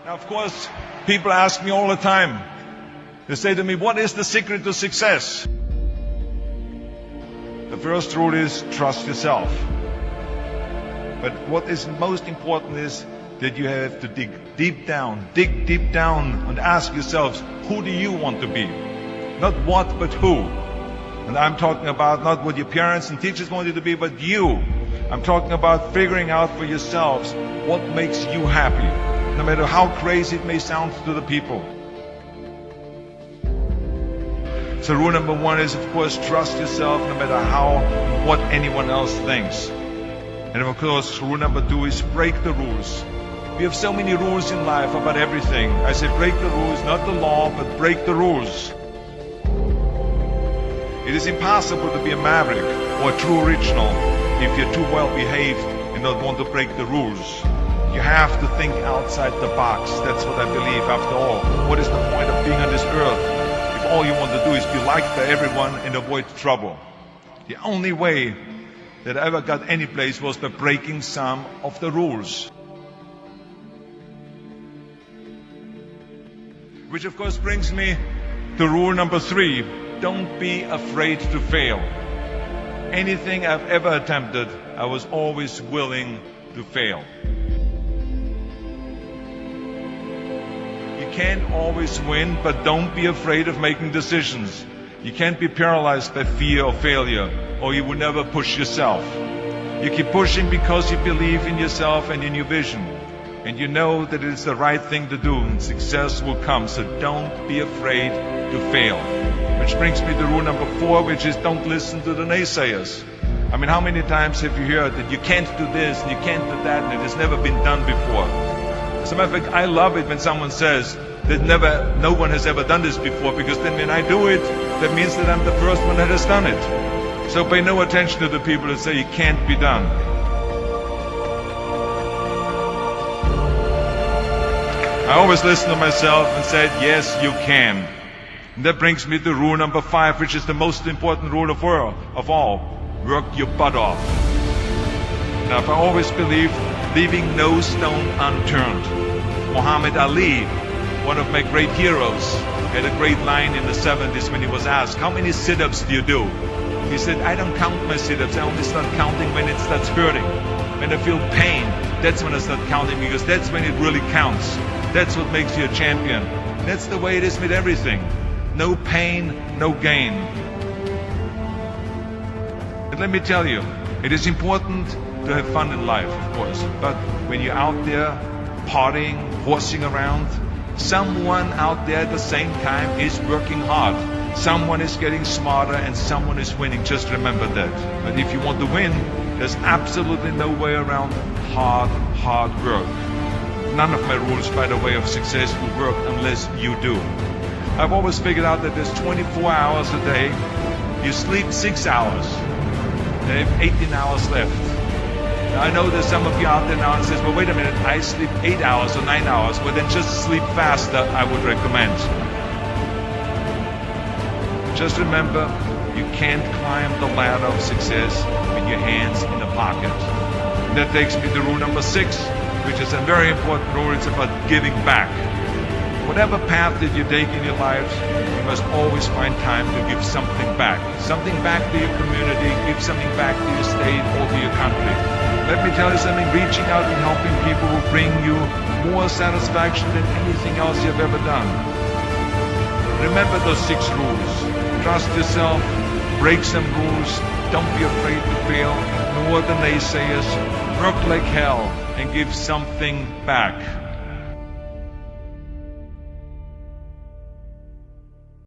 Now, of course, people ask me all the time. They say to me, what is the secret to success? The first rule is trust yourself. But what is most important is that you have to dig deep down and ask yourselves, who do you want to be? Not what, but who. And I'm talking about not what your parents and teachers want you to be, but you. I'm talking about figuring out for yourselves what makes you happy, no matter how crazy it may sound to the people. So rule number one is, of course, trust yourself no matter what anyone else thinks. And of course, rule number two is break the rules. We have so many rules in life about everything. I say break the rules, not the law, but break the rules. It is impossible to be a maverick or a true original if you're too well behaved and don't want to break the rules. You have to think outside the box. That's what I believe after all. What is the point of being on this earth if all you want to do is be liked by everyone and avoid trouble? The only way that I ever got any place was by breaking some of the rules. Which of course brings me to rule number three. Don't be afraid to fail. Anything I've ever attempted, I was always willing to fail. You can't always win, but don't be afraid of making decisions. You can't be paralyzed by fear of failure, or you will never push yourself. You keep pushing because you believe in yourself and in your vision. And you know that it is the right thing to do, and success will come. So don't be afraid to fail. Which brings me to rule number four, which is don't listen to the naysayers. I mean, how many times have you heard that you can't do this and you can't do that and it has never been done before? As a matter of fact, I love it when someone says that no one has ever done this before, because then when I do it, that means that I'm the first one that has done it. So pay no attention to the people that say it can't be done. I always listen to myself and said, yes, you can. And that brings me to rule number five, which is the most important rule of all. Work your butt off. Now, I always believed leaving no stone unturned. Muhammad Ali, one of my great heroes, had a great line in the 70s when he was asked, how many sit-ups do you do? He said, I don't count my sit-ups. I only start counting when it starts hurting. When I feel pain, that's when I start counting, because that's when it really counts. That's what makes you a champion. That's the way it is with everything. No pain, no gain. But let me tell you, it is important to have fun in life, of course. But when you're out there partying, horsing around, someone out there at the same time is working hard. Someone is getting smarter and someone is winning. Just remember that. But if you want to win, there's absolutely no way around hard work. None of my rules, by the way, of success will work unless you do. I've always figured out that there's 24 hours a day. You sleep 6 hours. You have 18 hours left. Now, I know there's some of you out there now and says, well, wait a minute, I sleep 8 hours or 9 hours. Well, then just sleep faster, I would recommend. Just remember, you can't climb the ladder of success with your hands in the pocket. And that takes me to rule number 6, which is a very important rule. It's about giving back. Whatever path that you take in your lives, you must always find time to give something back. Something back to your community, give something back to your state or to your country. Let me tell you something, reaching out and helping people will bring you more satisfaction than anything else you've ever done. Remember those 6 rules. Trust yourself, break some rules, don't be afraid to fail, ignore the naysayers, work like hell, and give something back.